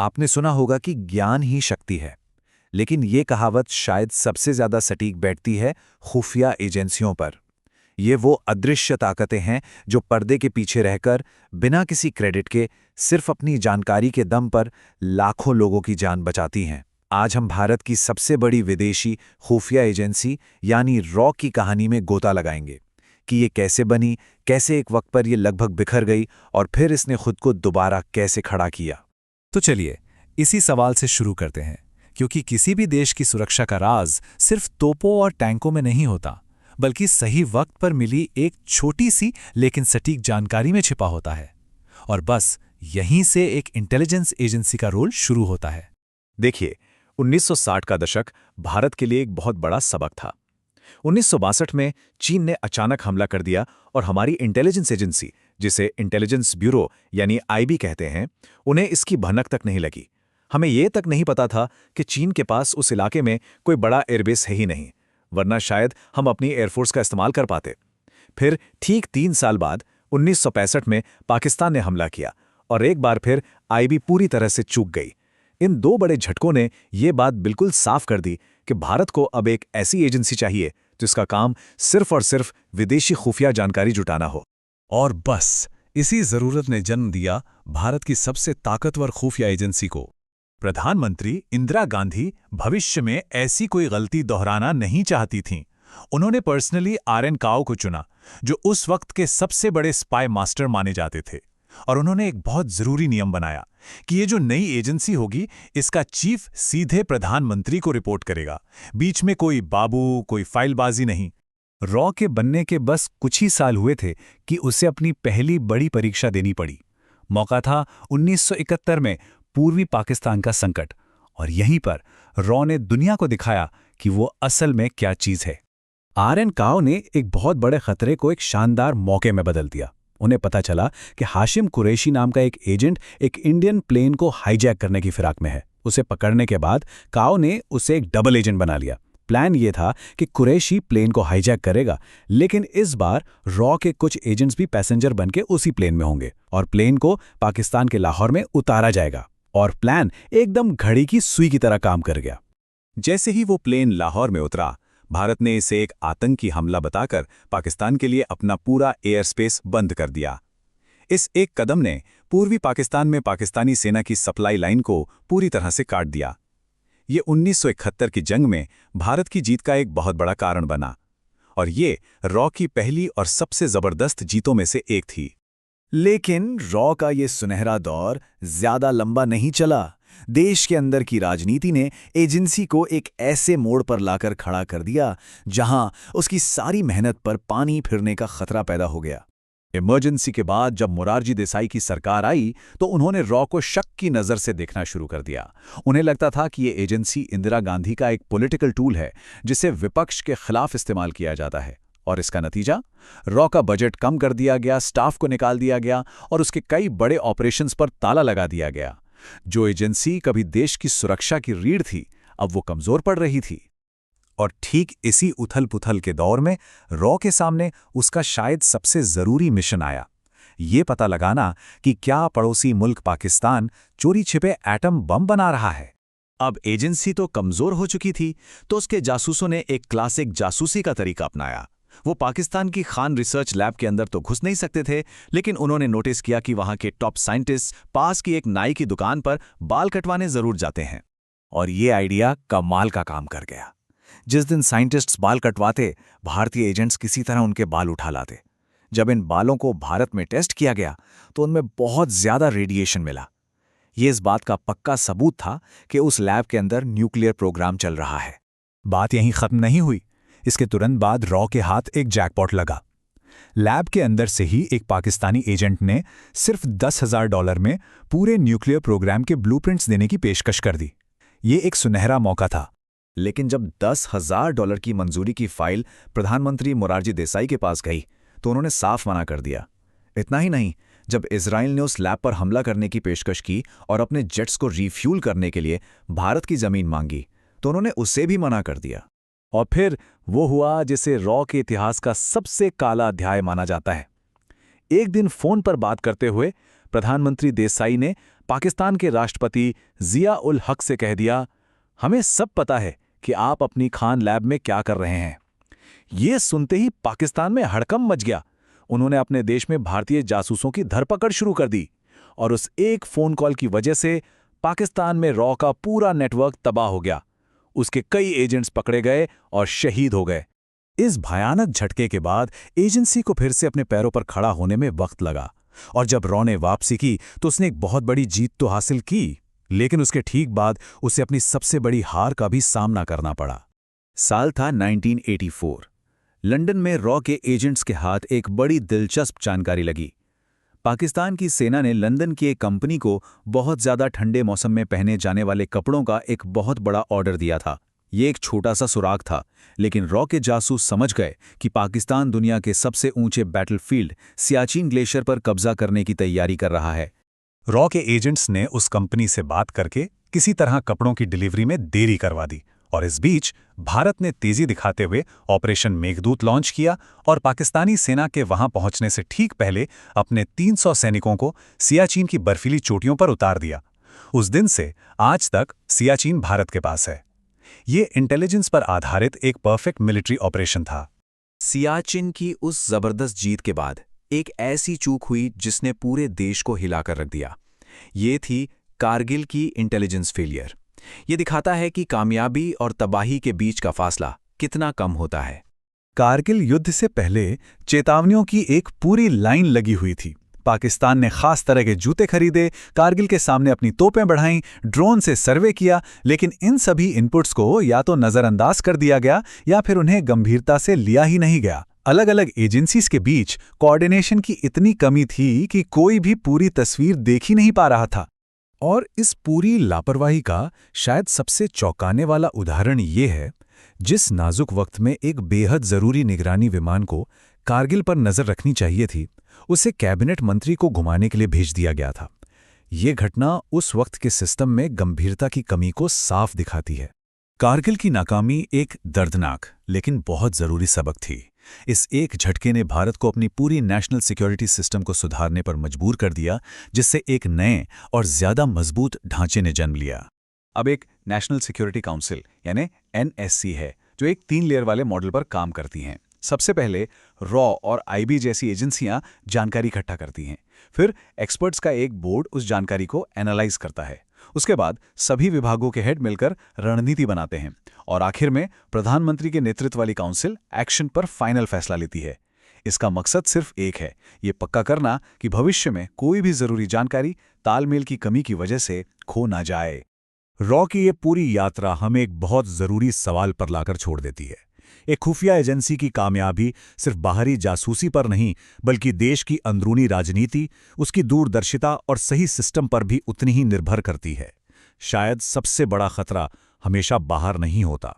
आपने सुना होगा कि ज्ञान ही शक्ति है, लेकिन ये कहावत शायद सबसे ज्यादा सटीक बैठती है खुफिया एजेंसियों पर। ये वो अदृश्य ताकतें हैं जो पर्दे के पीछे रहकर बिना किसी क्रेडिट के सिर्फ अपनी जानकारी के दम पर लाखों लोगों की जान बचाती हैं। आज हम भारत की सबसे बड़ी विदेशी खुफिया एजेंसी यानी रॉ की कहानी में गोता लगाएंगे कि ये कैसे बनी, कैसे एक वक्त पर ये लगभग बिखर गई और फिर इसने खुद को दोबारा कैसे खड़ा किया। तो चलिए इसी सवाल से शुरू करते हैं, क्योंकि किसी भी देश की सुरक्षा का राज सिर्फ तोपों और टैंकों में नहीं होता, बल्कि सही वक्त पर मिली एक छोटी सी लेकिन सटीक जानकारी में छिपा होता है। और बस यहीं से एक इंटेलिजेंस एजेंसी का रोल शुरू होता है। देखिए, 1960 का दशक भारत के लिए एक बहुत बड़ा सबक था। 1962 में चीन ने अचानक हमला कर दिया और हमारी इंटेलिजेंस एजेंसी, जिसे इंटेलिजेंस ब्यूरो यानी आईबी कहते हैं, उन्हें इसकी भनक तक नहीं लगी। हमें यह तक नहीं पता था कि चीन के पास उस इलाके में कोई बड़ा एयरबेस है ही नहीं, वरना शायद हम अपनी एयरफोर्स का इस्तेमाल कर पाते। फिर ठीक 3 साल बाद 1965 में पाकिस्तान ने हमला किया और एक बार फिर आईबी पूरी तरह से चूक गई। इन 2 बड़े झटकों ने यह बात बिल्कुल साफ कर दी कि भारत को अब एक ऐसी एजेंसी चाहिए जिसका काम सिर्फ और सिर्फ विदेशी खुफिया जानकारी जुटाना हो। और बस इसी जरूरत ने जन्म दिया भारत की सबसे ताकतवर खुफिया एजेंसी को। प्रधानमंत्री इंदिरा गांधी भविष्य में ऐसी कोई गलती दोहराना नहीं चाहती थीं। उन्होंने पर्सनली आरएन काओ को चुना, जो उस वक्त के सबसे बड़े स्पाई मास्टर माने जाते थे। और उन्होंने एक बहुत जरूरी नियम बनाया कि ये जो नई एजेंसी होगी, इसका चीफ सीधे प्रधानमंत्री को रिपोर्ट करेगा। बीच में कोई बाबू, कोई फाइलबाजी नहीं। रॉ के बनने के बस कुछ ही साल हुए थे कि उसे अपनी पहली बड़ी परीक्षा देनी पड़ी। मौका था 1971 में पूर्वी पाकिस्तान का संकट, और यहीं पर रॉ ने दुनिया को दिखाया कि वो असल में क्या चीज है। आरएन काओ ने एक बहुत बड़े खतरे को एक शानदार मौके में बदल दिया। उन्हें पता चला कि हाशिम कुरैशी नाम का एक एजेंट एक इंडियन प्लेन को हाईजैक करने की फिराक में है। उसे पकड़ने के बाद काओ ने उसे एक डबल एजेंट बना लिया। प्लान ये था कि कुरैशी प्लेन को हाईजैक करेगा, लेकिन इस बार रॉ के कुछ एजेंट्स भी पैसेंजर बनके उसी प्लेन में होंगे और प्लेन को पाकिस्तान के लाहौर में उतारा जाएगा। और प्लान एकदम घड़ी की सुई की तरह काम कर गया। जैसे ही वो प्लेन लाहौर में उतरा, भारत ने इसे एक आतंकी हमला बताकर पाकिस्तान के लिए अपना पूरा एयर स्पेस बंद कर दिया। इस एक कदम ने पूर्वी पाकिस्तान में पाकिस्तानी सेना की सप्लाई लाइन को पूरी तरह से काट दिया। ये 1971 की जंग में भारत की जीत का एक बहुत बड़ा कारण बना, और ये रॉ की पहली और सबसे जबरदस्त जीतों में से एक थी। लेकिन रॉ का ये सुनहरा दौर ज्यादा लंबा नहीं चला। देश के अंदर की राजनीति ने एजेंसी को एक ऐसे मोड़ पर लाकर खड़ा कर दिया जहां उसकी सारी मेहनत पर पानी फिरने का खतरा पैदा हो गया। इमरजेंसी के बाद जब मोरारजी देसाई की सरकार आई, तो उन्होंने रॉ को शक की नज़र से देखना शुरू कर दिया। उन्हें लगता था कि ये एजेंसी इंदिरा गांधी का एक पॉलिटिकल टूल है जिसे विपक्ष के खिलाफ इस्तेमाल किया जाता है। और इसका नतीजा, रॉ का बजट कम कर दिया गया, स्टाफ को निकाल दिया गया और उसके कई बड़े ऑपरेशंस पर ताला लगा दिया गया। जो एजेंसी कभी देश की सुरक्षा की रीढ़ थी, अब वो कमजोर पड़ रही थी। और ठीक इसी उथल-पुथल के दौर में रॉ के सामने उसका शायद सबसे जरूरी मिशन आया, ये पता लगाना कि क्या पड़ोसी मुल्क पाकिस्तान चोरी छिपे एटम बम बना रहा है। अब एजेंसी तो कमजोर हो चुकी थी, तो उसके जासूसों ने एक क्लासिक जासूसी का तरीका अपनाया। वो पाकिस्तान की खान रिसर्च लैब के अंदर तो घुस नहीं सकते थे, लेकिन उन्होंने नोटिस किया कि वहां के टॉप साइंटिस्ट पास की एक नाई की दुकान पर बाल कटवाने जरूर जाते हैं। और ये आइडिया कमाल का काम कर गया। जिस दिन साइंटिस्ट्स बाल कटवाते, भारतीय एजेंट्स किसी तरह उनके बाल उठा लाते। जब इन बालों को भारत में टेस्ट किया गया तो उनमें बहुत ज्यादा रेडिएशन मिला। ये इस बात का पक्का सबूत था कि उस लैब के अंदर न्यूक्लियर प्रोग्राम चल रहा है। बात यहीं खत्म नहीं हुई। इसके तुरंत बाद रॉ के हाथ एक जैकपॉट लगा। लैब के अंदर से ही एक पाकिस्तानी एजेंट ने सिर्फ $10,000 में पूरे न्यूक्लियर प्रोग्राम के ब्लूप्रिंट्स देने की पेशकश कर दी। ये एक सुनहरा मौका था। लेकिन जब $10,000 की मंजूरी की फाइल प्रधानमंत्री मोरारजी देसाई के पास गई तो उन्होंने साफ मना कर दिया। इतना ही नहीं, जब इजराइल ने उस लैब पर हमला करने की पेशकश की और अपने जेट्स को रिफ्यूल करने के लिए भारत की जमीन मांगी तो उन्होंने उसे भी मना कर दिया। और फिर वो हुआ जिसे रॉ के इतिहास का सबसे काला अध्याय माना जाता है। एक दिन फोन पर बात करते हुए प्रधानमंत्री देसाई ने पाकिस्तान के राष्ट्रपति जिया उल हक से कह दिया, हमें सब पता है कि आप अपनी खान लैब में क्या कर रहे हैं। ये सुनते ही पाकिस्तान में हड़कंप मच गया। उन्होंने अपने देश में भारतीय जासूसों की धरपकड़ शुरू कर दी और उस एक फोन कॉल की वजह से पाकिस्तान में रॉ का पूरा नेटवर्क तबाह हो गया। उसके कई एजेंट्स पकड़े गए और शहीद हो गए। इस भयानक झटके के बाद एजेंसी को फिर से अपने पैरों पर खड़ा होने में वक्त लगा और जब रॉ ने वापसी की तो उसने एक बहुत बड़ी जीत तो हासिल की, लेकिन उसके ठीक बाद उसे अपनी सबसे बड़ी हार का भी सामना करना पड़ा। साल था 1984। लंदन में रॉ के एजेंट्स के हाथ एक बड़ी दिलचस्प जानकारी लगी। पाकिस्तान की सेना ने लंदन की एक कंपनी को बहुत ज़्यादा ठंडे मौसम में पहने जाने वाले कपड़ों का एक बहुत बड़ा ऑर्डर दिया था। ये एक छोटा सा सुराग था, लेकिन रॉ के जासूस समझ गए कि पाकिस्तान दुनिया के सबसे ऊंचे बैटलफील्ड सियाचिन ग्लेशियर पर कब्जा करने की तैयारी कर रहा है। रॉ के एजेंट्स ने उस कंपनी से बात करके किसी तरह कपड़ों की डिलीवरी में देरी करवा दी और इस बीच भारत ने तेजी दिखाते हुए ऑपरेशन मेघदूत लॉन्च किया और पाकिस्तानी सेना के वहां पहुंचने से ठीक पहले अपने 300 सैनिकों को सियाचिन की बर्फीली चोटियों पर उतार दिया। उस दिन से आज तक सियाचिन भारत के पास है। ये इंटेलिजेंस पर आधारित एक परफेक्ट मिलिट्री ऑपरेशन था। सियाचिन की उस जबरदस्त जीत के बाद एक ऐसी चूक हुई जिसने पूरे देश को हिलाकर रख दिया। ये थी कारगिल की इंटेलिजेंस फेलियर। ये दिखाता है कि कामयाबी और तबाही के बीच का फासला कितना कम होता है। कारगिल युद्ध से पहले चेतावनियों की एक पूरी लाइन लगी हुई थी। पाकिस्तान ने खास तरह के जूते खरीदे, कारगिल के सामने अपनी तोपें बढ़ाईं, ड्रोन से सर्वे किया, लेकिन इन सभी इनपुट्स को या तो नज़रअंदाज कर दिया गया या फिर उन्हें गंभीरता से लिया ही नहीं गया। अलग अलग एजेंसीज के बीच कोऑर्डिनेशन की इतनी कमी थी कि कोई भी पूरी तस्वीर देख ही नहीं पा रहा था। और इस पूरी लापरवाही का शायद सबसे चौंकाने वाला उदाहरण ये है, जिस नाजुक वक्त में एक बेहद जरूरी निगरानी विमान को कारगिल पर नजर रखनी चाहिए थी, उसे कैबिनेट मंत्री को घुमाने के लिए भेज दिया गया था। ये घटना उस वक्त के सिस्टम में गंभीरता की कमी को साफ दिखाती है। कारगिल की नाकामी एक दर्दनाक लेकिन बहुत जरूरी सबक थी। इस एक झटके ने भारत को अपनी पूरी नेशनल सिक्योरिटी सिस्टम को सुधारने पर मजबूर कर दिया, जिससे एक नए और ज्यादा मजबूत ढांचे ने जन्म लिया। अब एक नेशनल सिक्योरिटी काउंसिल यानी NSC है, जो एक 3 लेयर वाले मॉडल पर काम करती हैं। सबसे पहले रॉ और IB जैसी एजेंसियां जानकारी इकट्ठा करती हैं। फिर एक्सपर्ट्स का एक बोर्ड उस जानकारी को एनालाइज करता है। उसके बाद सभी विभागों के हेड मिलकर रणनीति बनाते हैं और आखिर में प्रधानमंत्री के नेतृत्व वाली काउंसिल एक्शन पर फाइनल फैसला लेती है। इसका मकसद सिर्फ एक है, ये पक्का करना कि भविष्य में कोई भी जरूरी जानकारी तालमेल की कमी की वजह से खो ना जाए। रॉ की ये पूरी यात्रा हमें एक बहुत जरूरी सवाल पर लाकर छोड़ देती है। एक खुफिया एजेंसी की कामयाबी सिर्फ बाहरी जासूसी पर नहीं, बल्कि देश की अंदरूनी राजनीति, उसकी दूरदर्शिता और सही सिस्टम पर भी उतनी ही निर्भर करती है। शायद सबसे बड़ा खतरा हमेशा बाहर नहीं होता,